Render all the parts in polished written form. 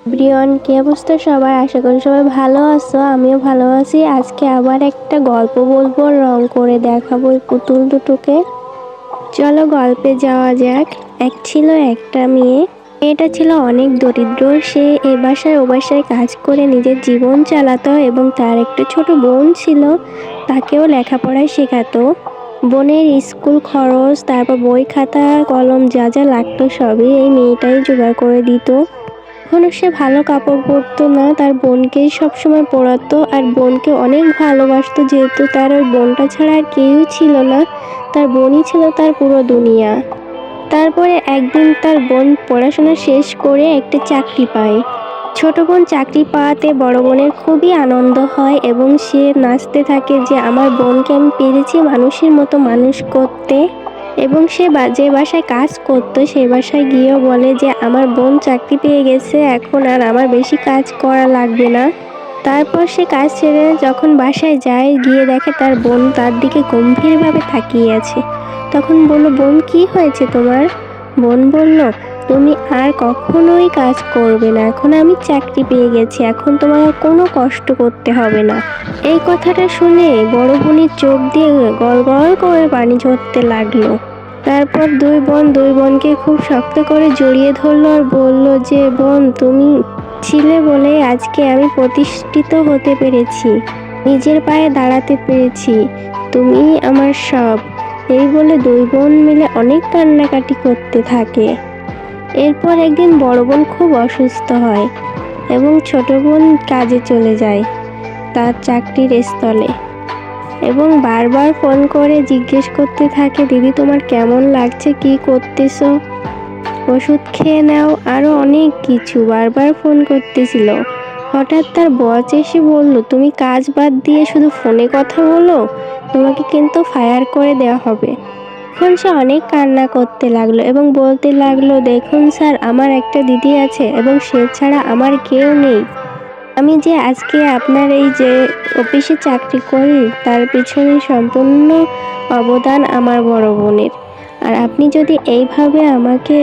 Everyone, কি অবস্থা সবার? আশা করি সবাই ভালো আছো। আমিও ভালো আছি। আজকে আবার একটা গল্প বলবো, রং করে দেখাবো এই পুতুল দুটোকে। চলো গল্পে যাওয়া যাক। এক ছিল একটা মেয়ে। মেয়েটা ছিল অনেক দরিদ্র। সে এ বাসায় ও বাসায় কাজ করে নিজের জীবন চালাতো এবং তার একটা ছোট বোন ছিল, তাকেও লেখাপড়ায় শেখাতো। বোনের স্কুল খরচ, তারপর বই খাতা কলম যা যা লাগতো সবই এই মেয়েটাই জোগাড় করে দিত। কখনো সে ভালো কাপড় পরতো না, তার বোনকেই সবসময় পরাতো। আর বোনকে অনেক ভালোবাসতো, যেহেতু তার ওই বোনটা ছাড়া আর কেউ ছিল না। তার বোনই ছিল তার পুরো দুনিয়া। তারপরে একদিন তার বোন পড়াশোনা শেষ করে একটা চাকরি পায়। ছোট বোন চাকরি পাওয়াতে বড় বোনের খুবই আনন্দ হয় এবং সে নাচতে থাকে যে আমার বোনকে আমি পেরেছি মানুষের মতো মানুষ করতে। এবং সে যে বাসায় কাজ করতো সেই বাসায় গিয়েও বলে যে আমার বোন চাকরি পেয়ে গেছে, এখন আর আমার বেশি কাজ করা লাগবে না। তারপর সে কাজ ছেড়ে যখন বাসায় যায়, গিয়ে দেখে তার বোন তার দিকে গম্ভীরভাবে তাকিয়ে আছে। তখন বলল, বোন কি হয়েছে তোমার? বোন বলল, তুমি আর কখনোই কাজ করবে না, এখন আমি চাকরি পেয়ে গেছি, এখন তোমার আর কোনো কষ্ট করতে হবে না। এই কথাটা শুনে বড় বোনের চোখ দিয়ে গল গল করে পানি ঝরতে লাগলো। তারপর দুই বোনকে খুব শক্ত করে জড়িয়ে ধরলো আর বলল যে বোন, তুমি ছিলে বলে আজকে আমি প্রতিষ্ঠিত হতে পেরেছি, নিজের পায়ে দাঁড়াতে পেরেছি, তুমি আমার সব। এই বলে দুই বোন মিলে অনেক কান্নাকাটি করতে থাকে। এরপর একদিন বড় বোন খুব অসুস্থ হয় এবং ছোট বোন কাজে চলে যায় তার চাকরির স্থলে এবং বারবার ফোন করে জিজ্ঞেস করতে থাকে, দিদি তোমার কেমন লাগছে, কি করতেছো, ওষুধ খেয়ে নাও, আরো অনেক কিছু বারবার ফোন করতেছিল। হঠাৎ তার বস এসে বলল, তুমি কাজ বাদ দিয়ে শুধু ফোনে কথা বলো, তোমাকে কিন্তু ফায়ার করে দেওয়া হবে। এখন সে অনেক কান্না করতে লাগলো এবং বলতে লাগলো, দেখুন স্যার, আমার একটা দিদি আছে এবং সে ছাড়া আমার কেউ নেই। আমি যে আজকে আপনার এই যে অফিসে চাকরি করি তার পিছনে সম্পূর্ণ অবদান আমার বড় বোনের। আর আপনি যদি এইভাবে আমাকে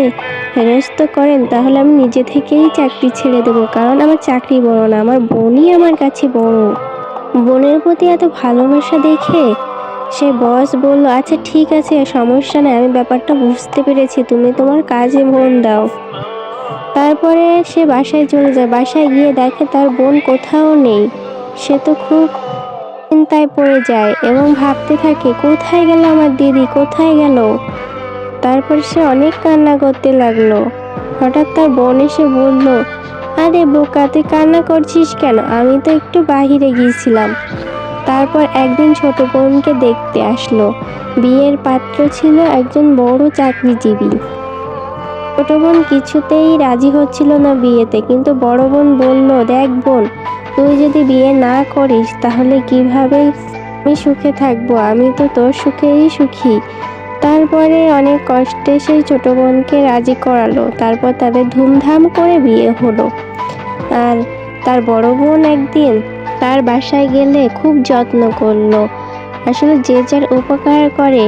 হেনস্থ করেন তাহলে আমি নিজে থেকেই চাকরি ছেড়ে দেবো, কারণ আমার চাকরি বড় না, আমার বোনই আমার কাছে বড়। বোনের প্রতি এত ভালোবাসা দেখে সে বস বলল, আচ্ছা ঠিক আছে, সমস্যা নেই, আমি ব্যাপারটা বুঝতে পেরেছি, তুমি তোমার কাজে মন দাও। তারপরে সে বাসায় চলে যায়। বাসায় গিয়ে দেখে তার বোন কোথাও নেই। সে তো খুব চিন্তায় পড়ে যায় এবং ভাবতে থাকে, কোথায় গেল আমার দিদি, কোথায় গেল। তারপর সে অনেক কান্না করতে লাগলো। হঠাৎ তার বোন এসে বলল, আরে বোকা, তুই কান্না করছিস কেন, আমি তো একটু বাহিরে গিয়েছিলাম। তারপর একদিন ছোট বোনকে দেখতে আসলো। বিয়ের পাত্র ছিল একজন বড় চাকরিজীবী। ছোট বোন কিছুতেই রাজি হচ্ছিল না বিয়েতে, কিন্তু বড় বোন বলল, দেখ বোন, তুই যদি বিয়ে না করিস তাহলে কিভাবে আমি সুখে থাকবো, আমি তো তোর সুখেই সুখী। তারপরে অনেক কষ্টে সেই ছোট বোনকে রাজি করালো। তারপর তাদের ধুমধাম করে বিয়ে হলো। আর তার বড় বোন একদিন তার বাসায় গেলে খুব যত্ন করলো। আসলে যে যার উপকার করে,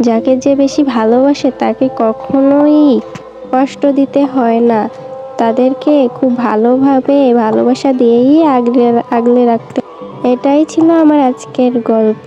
যাকে যে বেশি ভালোবাসে তাকে কখনোই কষ্ট দিতে হয় না, তাদেরকে খুব ভালোভাবে ভালোবাসা দিয়েই আগলে রাখতে। এটাই ছিল আমার আজকের গল্প।